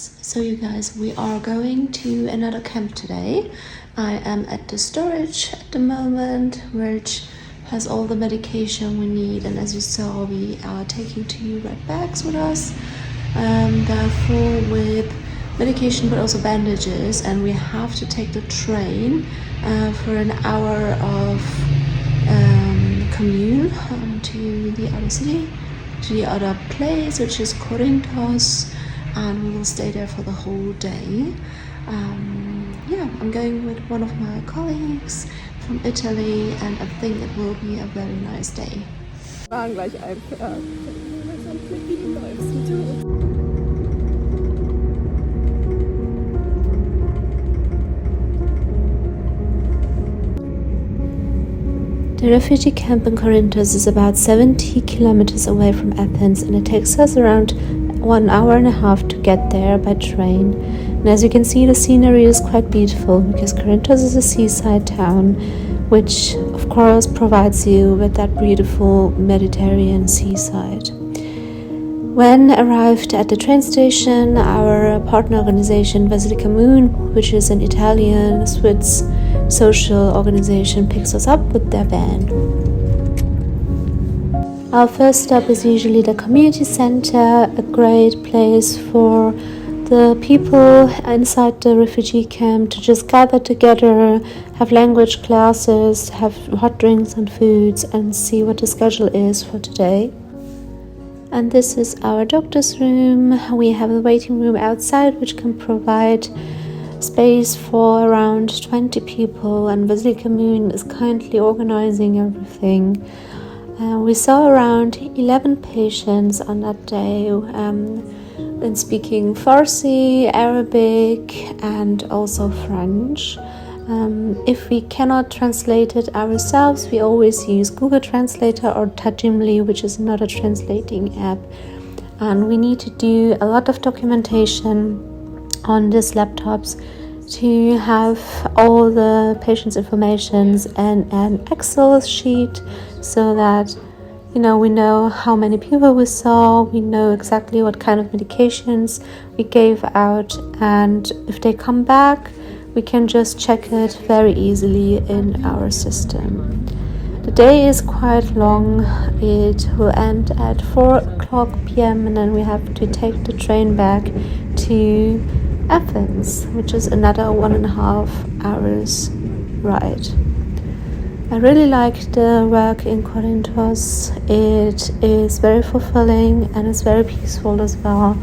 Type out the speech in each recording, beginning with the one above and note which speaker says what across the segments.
Speaker 1: So you guys, we are going to another camp today. I am at the storage at the moment, which has all the medication we need, and as you saw, we are taking 2 red bags with us. They're full with medication but also bandages, and we have to take the train for an hour of commune to the other city, to the other place, which is Corinthos, and we will stay there for the whole day. I'm going with one of my colleagues from Italy, and I think it will be a very nice day. The refugee camp in Corinthos is about 70 kilometers away from Athens, and it takes us around 1 hour and a half to get there by train. And as you can see, the scenery is quite beautiful because Corinthos is a seaside town, which of course provides you with that beautiful Mediterranean seaside. When arrived at the train station, our partner organization Basilica Moon, which is an Italian Swiss social organization, picks us up with their van. Our first stop is usually the community center, a great place for the people inside the refugee camp to just gather together, have language classes, have hot drinks and foods, and see what the schedule is for today. And this is our doctor's room. We have a waiting room outside which can provide space for around 20 people, and Basilica Moon is kindly organizing everything. We saw around 11 patients on that day, and speaking Farsi, Arabic, and also French. If we cannot translate it ourselves, we always use Google Translator or Tajimli, which is another translating app. And we need to do a lot of documentation on these laptops to have all the patient's informations and an Excel sheet, so that we know how many people we saw, we know exactly what kind of medications we gave out, and if they come back, we can just check it very easily in our system. The day is quite long. It will end at 4 p.m. and then we have to take the train back to Athens, which is another 1.5 hours ride. I really like the work in Corinthos. It is very fulfilling and it's very peaceful as well.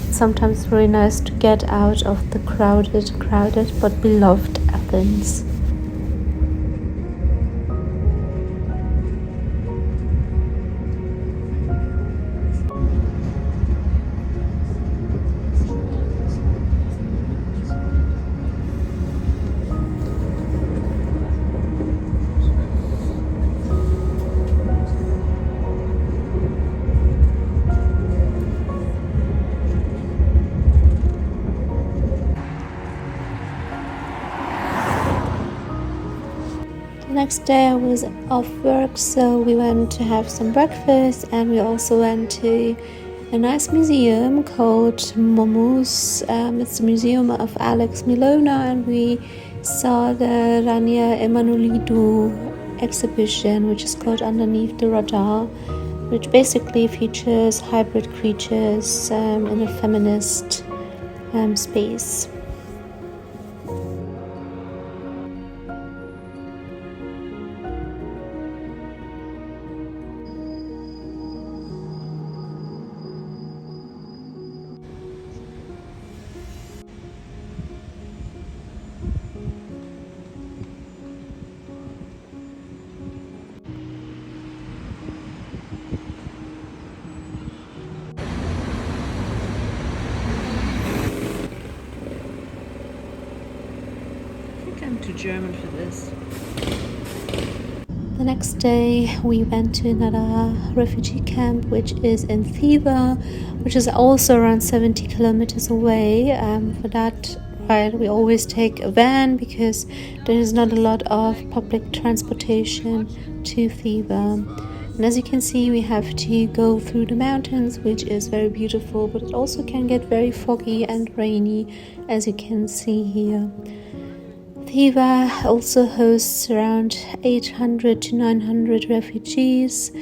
Speaker 1: It's sometimes very nice to get out of the crowded but beloved Athens. Next day I was off work, so we went to have some breakfast, and we also went to a nice museum called Momus. It's the museum of Alex Milona, and we saw the Rania Emanuelidou exhibition, which is called Underneath the Radar, which basically features hybrid creatures in a feminist space. I'm too German for this. The next day we went to another refugee camp, which is in Thiva, which is also around 70 kilometers away. For that ride we always take a van because there is not a lot of public transportation to Thiva. And as you can see, we have to go through the mountains, which is very beautiful, but it also can get very foggy and rainy, as you can see here. Thiva also hosts around 800 to 900 refugees.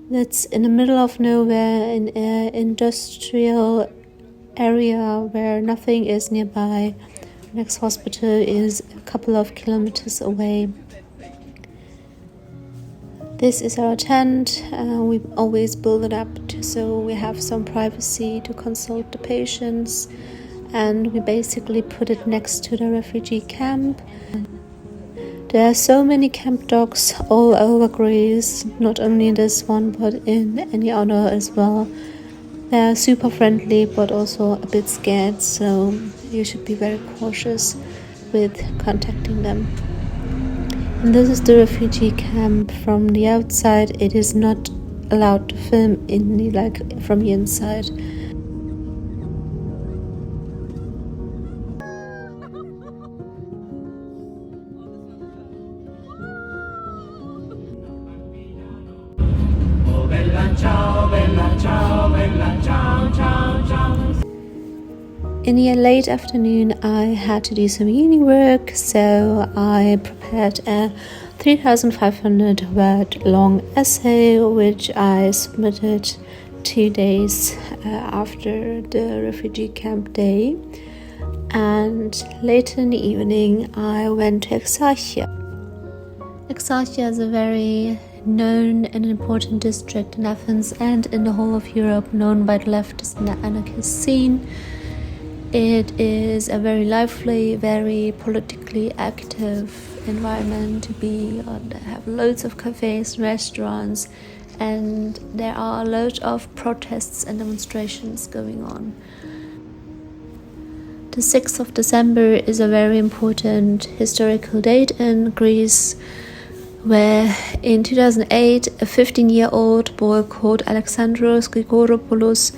Speaker 1: That's in the middle of nowhere, in an industrial area where nothing is nearby. The next hospital is a couple of kilometers away. This is our tent. We always build it up so we have some privacy to consult the patients, and we basically put it next to the refugee camp. There are so many camp dogs all over Greece, not only in this one but in any other as well. They are super friendly but also a bit scared, so you should be very cautious with contacting them. And this is the refugee camp from the outside. It is not allowed to film from the inside. In the late afternoon, I had to do some uni work, so I prepared a 3,500 word long essay, which I submitted 2 days after the refugee camp day. And later in the evening, I went to Exarchia. Exarchia is a very known and important district in Athens and in the whole of Europe, known by the leftist and the anarchist scene. It is a very lively, very politically active environment to be on. They have loads of cafes, restaurants, and there are a lot of protests and demonstrations going on. The 6th of December is a very important historical date in Greece, where in 2008 a 15-year-old boy called Alexandros Grigoropoulos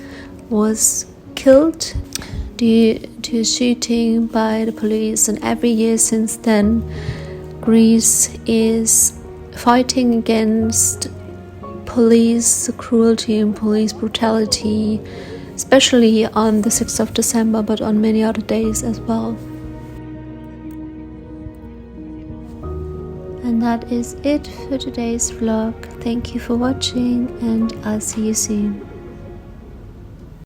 Speaker 1: was killed due to a shooting by the police. And every year since then, Greece is fighting against police cruelty and police brutality, especially on the 6th of December, but on many other days as well. And that is it for today's vlog. Thank you for watching, and I'll see you soon.